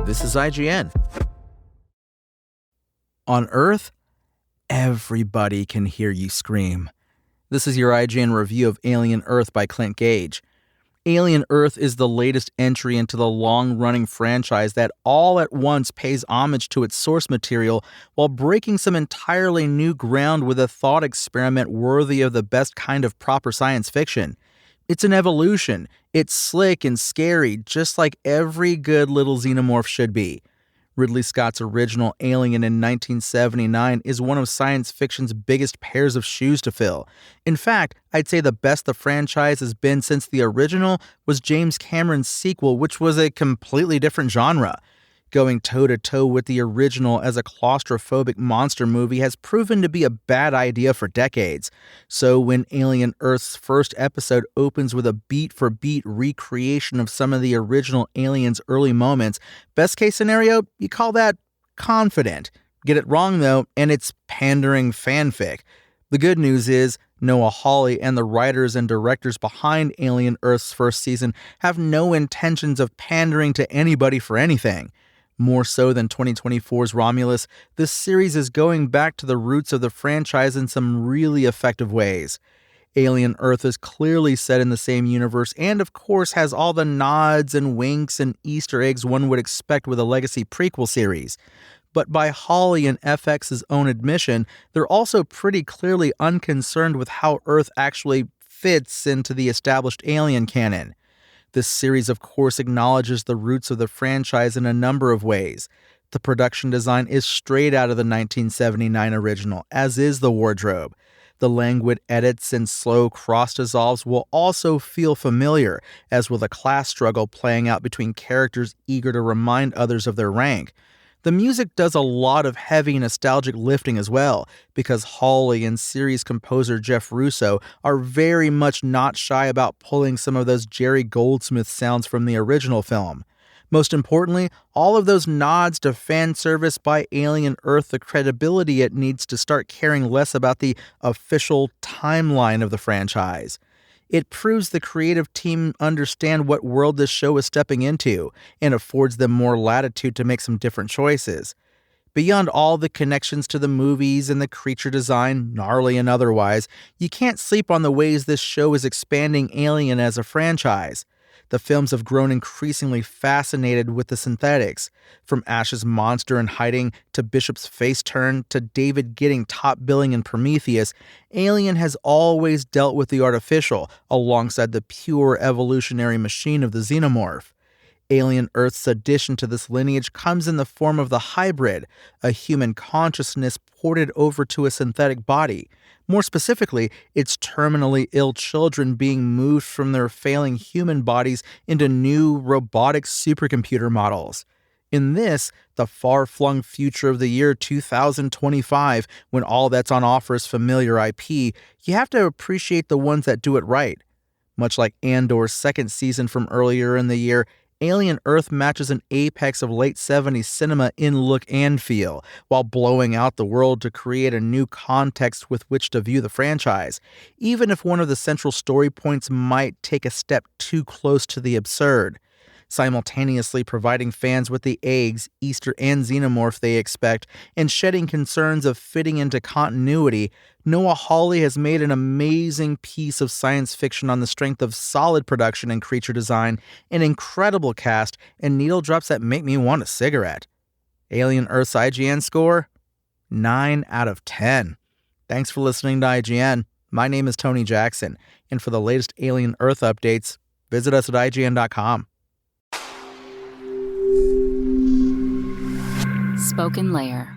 This is IGN. On Earth, everybody can hear you scream. This is your IGN review of Alien Earth by Clint Gage. Alien Earth is the latest entry into the long-running franchise that all at once pays homage to its source material while breaking some entirely new ground with a thought experiment worthy of the best kind of proper science fiction. It's an evolution. It's slick and scary, just like every good little xenomorph should be. Ridley Scott's original Alien in 1979 is one of science fiction's biggest pairs of shoes to fill. In fact, I'd say the best the franchise has been since the original was James Cameron's sequel, which was a completely different genre. Going toe-to-toe with the original as a claustrophobic monster movie has proven to be a bad idea for decades. So when Alien Earth's first episode opens with a beat-for-beat recreation of some of the original Alien's early moments, best case scenario, you call that confident. Get it wrong though, and it's pandering fanfic. The good news is, Noah Hawley and the writers and directors behind Alien Earth's first season have no intentions of pandering to anybody for anything. More so than 2024's Romulus, this series is going back to the roots of the franchise in some really effective ways. Alien Earth is clearly set in the same universe and, of course, has all the nods and winks and Easter eggs one would expect with a legacy prequel series. But by Hawley and FX's own admission, they're also pretty clearly unconcerned with how Earth actually fits into the established Alien canon. This series, of course, acknowledges the roots of the franchise in a number of ways. The production design is straight out of the 1979 original, as is the wardrobe. The languid edits and slow cross-dissolves will also feel familiar, as will the class struggle playing out between characters eager to remind others of their rank. The music does a lot of heavy nostalgic lifting as well, because Hawley and series composer Jeff Russo are very much not shy about pulling some of those Jerry Goldsmith sounds from the original film. Most importantly, all of those nods to fan service buy Alien Earth the credibility it needs to start caring less about the official timeline of the franchise. It proves the creative team understand what world this show is stepping into, and affords them more latitude to make some different choices. Beyond all the connections to the movies and the creature design, gnarly and otherwise, you can't sleep on the ways this show is expanding Alien as a franchise. The films have grown increasingly fascinated with the synthetics. From Ash's monster in hiding, to Bishop's face turn, to David getting top billing in Prometheus, Alien has always dealt with the artificial, alongside the pure evolutionary machine of the xenomorph. Alien Earth's addition to this lineage comes in the form of the hybrid, a human consciousness ported over to a synthetic body. More specifically, it's terminally ill children being moved from their failing human bodies into new robotic supercomputer models. In this, the far-flung future of the year 2025, when all that's on offer is familiar IP, you have to appreciate the ones that do it right. Much like Andor's second season from earlier in the year, Alien Earth matches an apex of late 70s cinema in look and feel, while blowing out the world to create a new context with which to view the franchise, even if one of the central story points might take a step too close to the absurd. Simultaneously providing fans with the eggs, Easter, and xenomorph they expect, and shedding concerns of fitting into continuity, Noah Hawley has made an amazing piece of science fiction on the strength of solid production and creature design, an incredible cast, and needle drops that make me want a cigarette. Alien Earth's IGN score? 9 out of 10. Thanks for listening to IGN. My name is Tony Jackson, and for the latest Alien Earth updates, visit us at IGN.com. SpokenLayer.